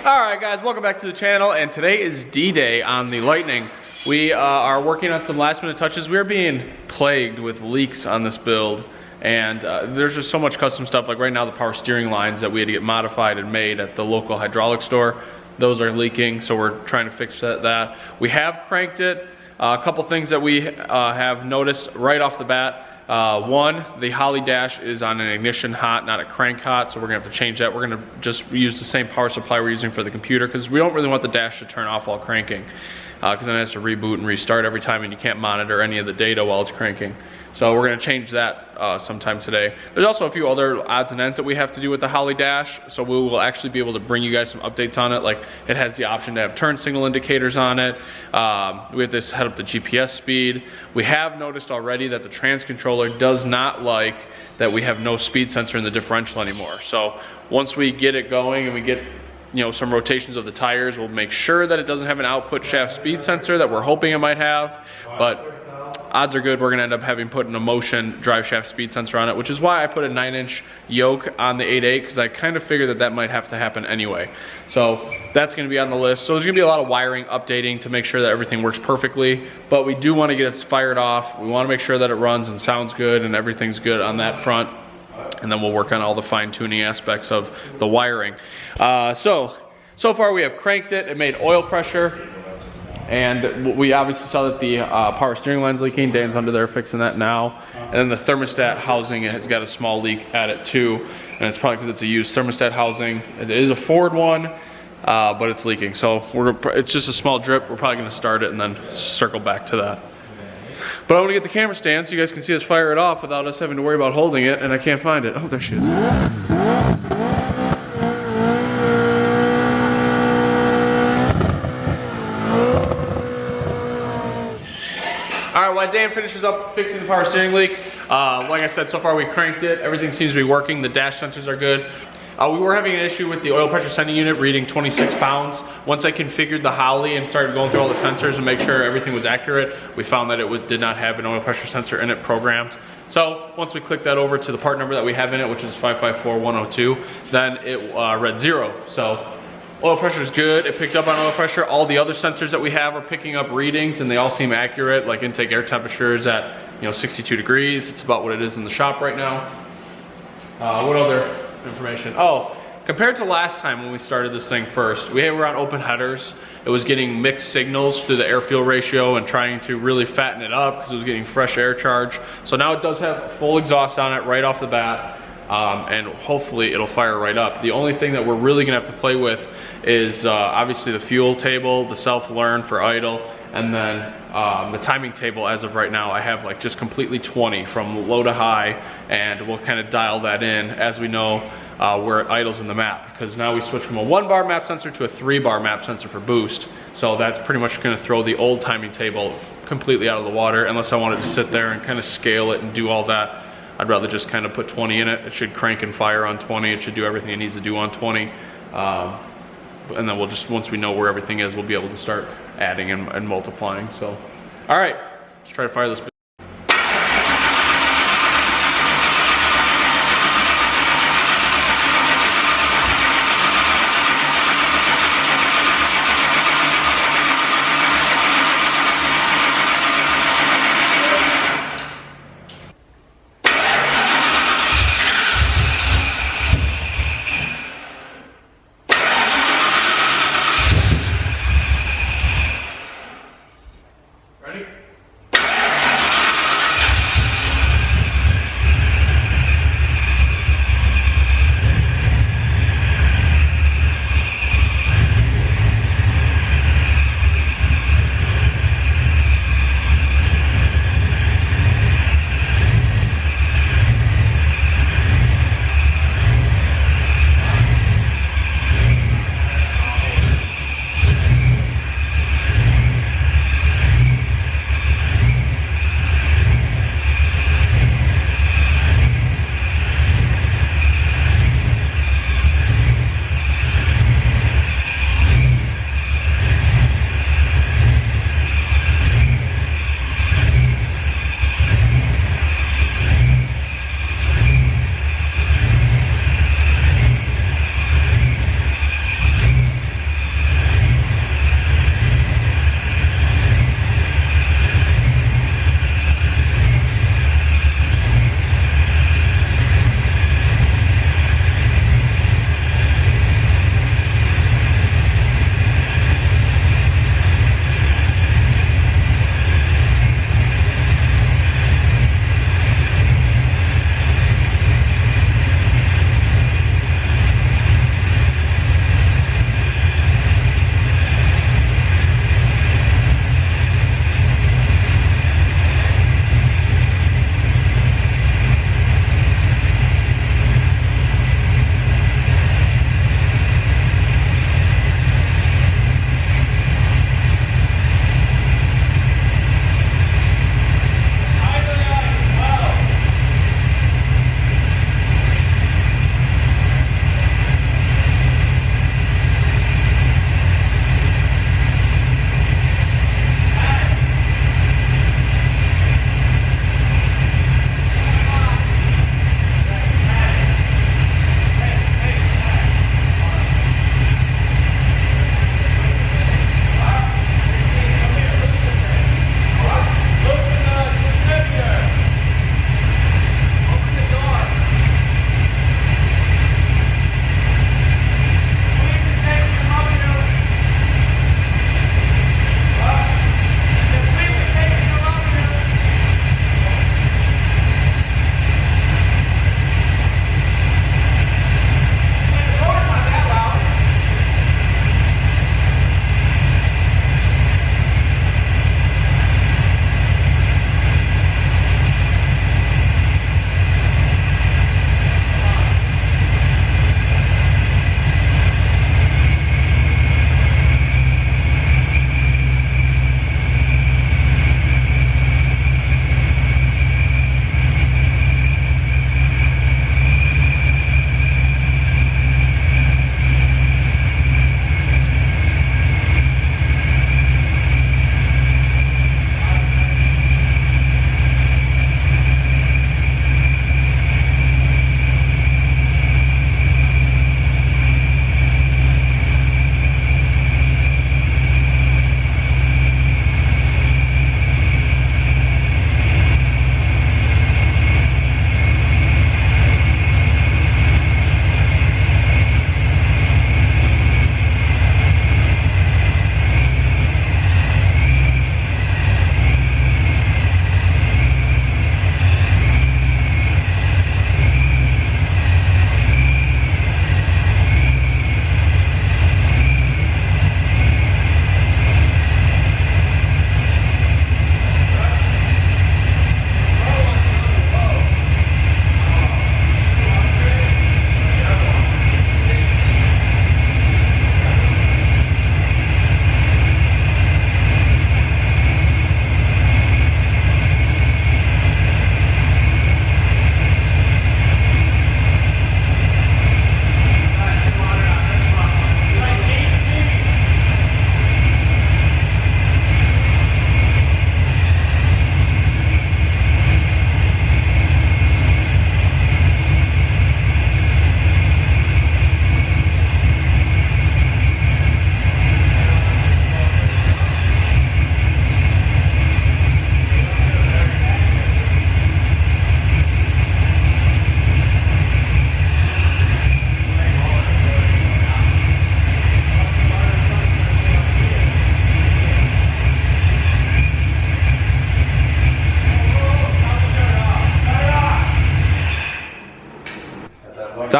Alright guys, welcome back to the channel, and today is D-Day on the Lightning. We are working on some last minute touches. We are being plagued with leaks on this build, and there's just so much custom stuff. Like right now, the power steering lines that we had to get modified and made at the local hydraulic store, those are leaking, so we're trying to fix that. We have cranked it. A couple things that we have noticed right off the bat. One, the Holly dash is on an ignition hot, not a crank hot, so we're gonna have to change that. We're gonna just use the same power supply we're using for the computer, because we don't really want the dash to turn off while cranking, because then it has to reboot and restart every time, and you can't monitor any of the data while it's cranking. So we're gonna change that sometime today. There's also a few other odds and ends that we have to do with the Holly dash, so we will actually be able to bring you guys some updates on it. Like, it has the option to have turn signal indicators on it. We have to set up the GPS speed. We have noticed already that the trans controller does not like that we have no speed sensor in the differential anymore. So once we get it going and we get some rotations of the tires, we'll make sure that it doesn't have an output shaft speed sensor that we're hoping it might have, but odds are good we're gonna end up having put in a motion drive shaft speed sensor on it, which is why I put a 9-inch yoke on the 8.8, because I kind of figured that might have to happen anyway. So that's gonna be on the list. So there's gonna be a lot of wiring updating to make sure that everything works perfectly, but we do wanna get it fired off. We wanna make sure that it runs and sounds good and everything's good on that front. And then we'll work on all the fine tuning aspects of the wiring. So far we have cranked it. It made oil pressure. And we obviously saw that the power steering line's leaking. Dan's under there fixing that now. And then the thermostat housing has got a small leak at it too. And it's probably because it's a used thermostat housing. It is a Ford one, but it's leaking. So it's just a small drip. We're probably gonna start it and then circle back to that. But I want to get the camera stand so you guys can see us fire it off without us having to worry about holding it, and I can't find it. Oh, there she is. Alright, while Dan finishes up fixing the power steering leak, like I said, so far we cranked it. Everything seems to be working. The dash sensors are good. We were having an issue with the oil pressure sending unit reading 26 pounds. Once I configured the Holly and started going through all the sensors and make sure everything was accurate, we found that it did not have an oil pressure sensor in it programmed. So once we click that over to the part number that we have in it, which is 554102, then it read 0. So oil pressure is good. It picked up on oil pressure. All the other sensors that we have are picking up readings, and they all seem accurate. Like intake air temperature is at 62 degrees. It's about what it is in the shop right now. What other information? Oh, compared to last time when we started this thing first, we were on open headers. It was getting mixed signals through the air-fuel ratio and trying to really fatten it up because it was getting fresh air charge. So now it does have full exhaust on it right off the bat, and hopefully it'll fire right up. The only thing that we're really gonna have to play with is obviously the fuel table, the self-learn for idle, and then the timing table. As of right now, I have like just completely 20 from low to high, and we'll kind of dial that in as we know where it idles in the map, because now we switch from a 1-bar map sensor to a 3-bar map sensor for boost. So that's pretty much going to throw the old timing table completely out of the water, unless I wanted to sit there and kind of scale it and do all that. I'd rather just kind of put 20 in it. It should crank and fire on 20. It should do everything it needs to do on 20. And then we'll just, once we know where everything is, we'll be able to start adding and multiplying. So, all right, let's try to fire this. Ready?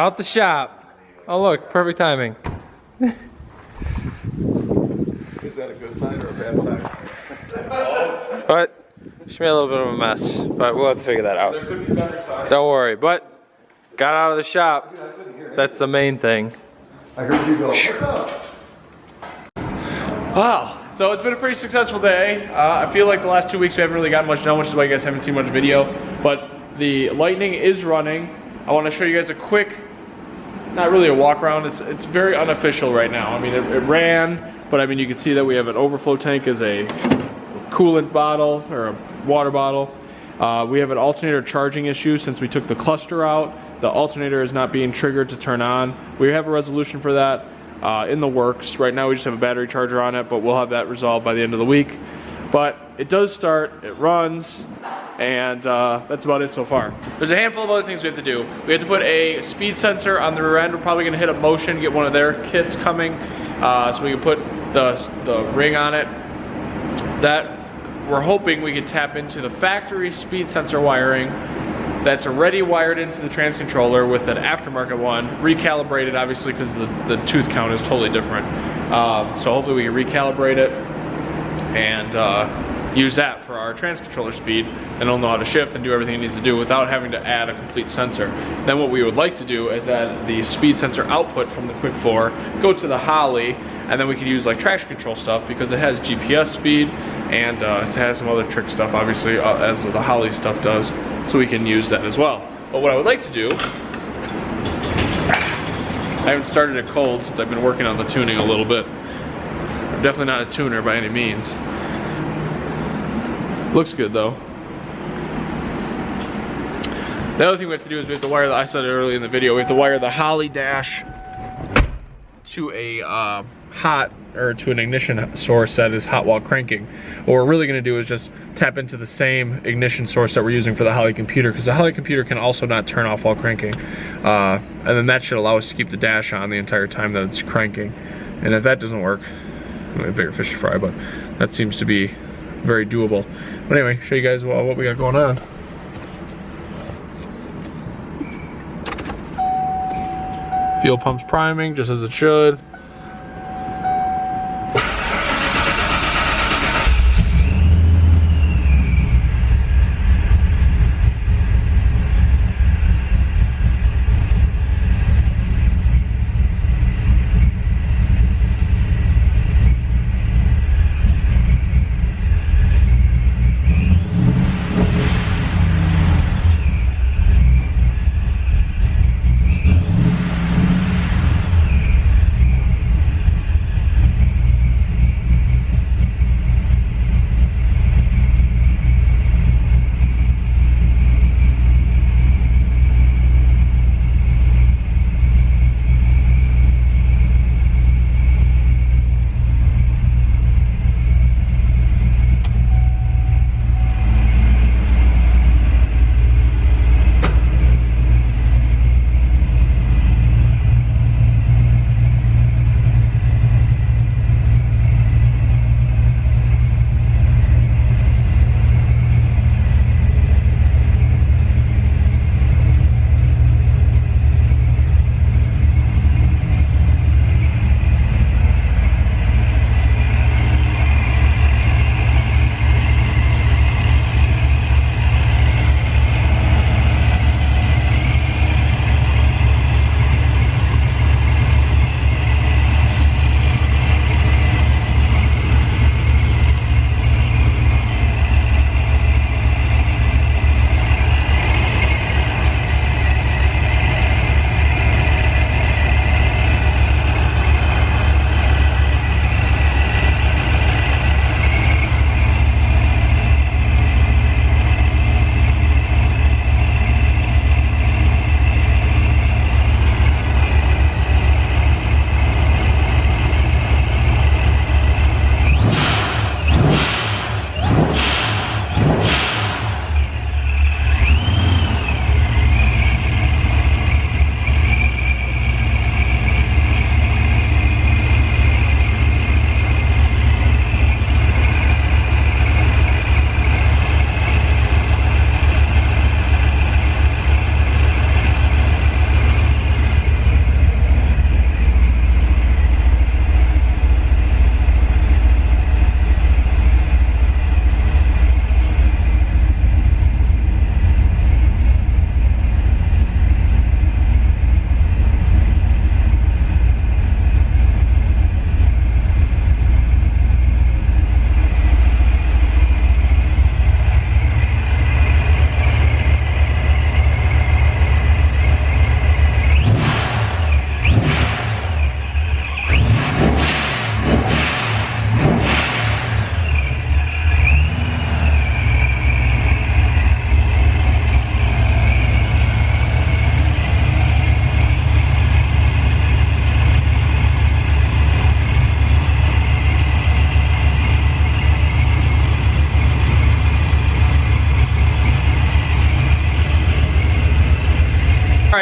out the shop. Oh look, perfect timing. Is that a good sign or a bad sign? But she made a little bit of a mess, but we'll have to figure that out. There could be better signs. Don't worry, but got out of the shop. That's the main thing. I heard you go, what's up? Wow, so it's been a pretty successful day. I feel like the last 2 weeks we haven't really gotten much done, which is why you guys haven't seen much video. But the lightning is running. I want to show you guys a quick, not really a walk around. It's very unofficial right now. I mean, it ran, but I mean you can see that we have an overflow tank as a coolant bottle or a water bottle. We have an alternator charging issue since we took the cluster out. The alternator is not being triggered to turn on. We have a resolution for that in the works. Right now we just have a battery charger on it, but we'll have that resolved by the end of the week. But it does start, it runs, and that's about it so far. There's a handful of other things we have to do. We have to put a speed sensor on the rear end. We're probably gonna hit up Motion, get one of their kits coming, so we can put the ring on it. That we're hoping we could tap into the factory speed sensor wiring that's already wired into the trans controller with an aftermarket one, recalibrated obviously because the tooth count is totally different. So hopefully we can recalibrate it and use that for our trans controller speed, and it'll know how to shift and do everything it needs to do without having to add a complete sensor. Then what we would like to do is add the speed sensor output from the Quick 4, go to the Holly, and then we could use like traction control stuff because it has GPS speed and it has some other trick stuff obviously as the Holly stuff does, so we can use that as well. But what I would like to do, I haven't started it cold since I've been working on the tuning a little bit. I'm definitely not a tuner by any means. Looks good though. The other thing we have to do is we have to wire, I said it earlier in the video, we have to wire the Holly dash to a to an ignition source that is hot while cranking. What we're really gonna do is just tap into the same ignition source that we're using for the Holly computer, because the Holly computer can also not turn off while cranking. And then that should allow us to keep the dash on the entire time that it's cranking. And if that doesn't work, a bigger fish to fry, but that seems to be very doable. But anyway, show you guys what we got going on. Fuel pump's priming just as it should.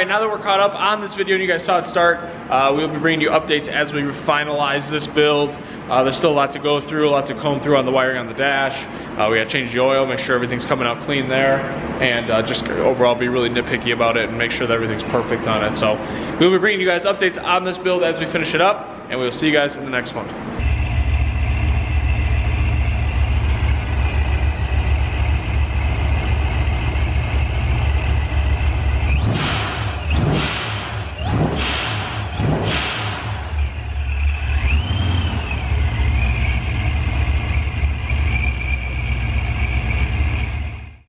right, now that we're caught up on this video and you guys saw it start, we'll be bringing you updates as we finalize this build. There's still a lot to go through, a lot to comb through on the wiring on the dash. We gotta change the oil, make sure everything's coming out clean there, and just overall be really nitpicky about it and make sure that everything's perfect on it. So we'll be bringing you guys updates on this build as we finish it up, and we'll see you guys in the next one.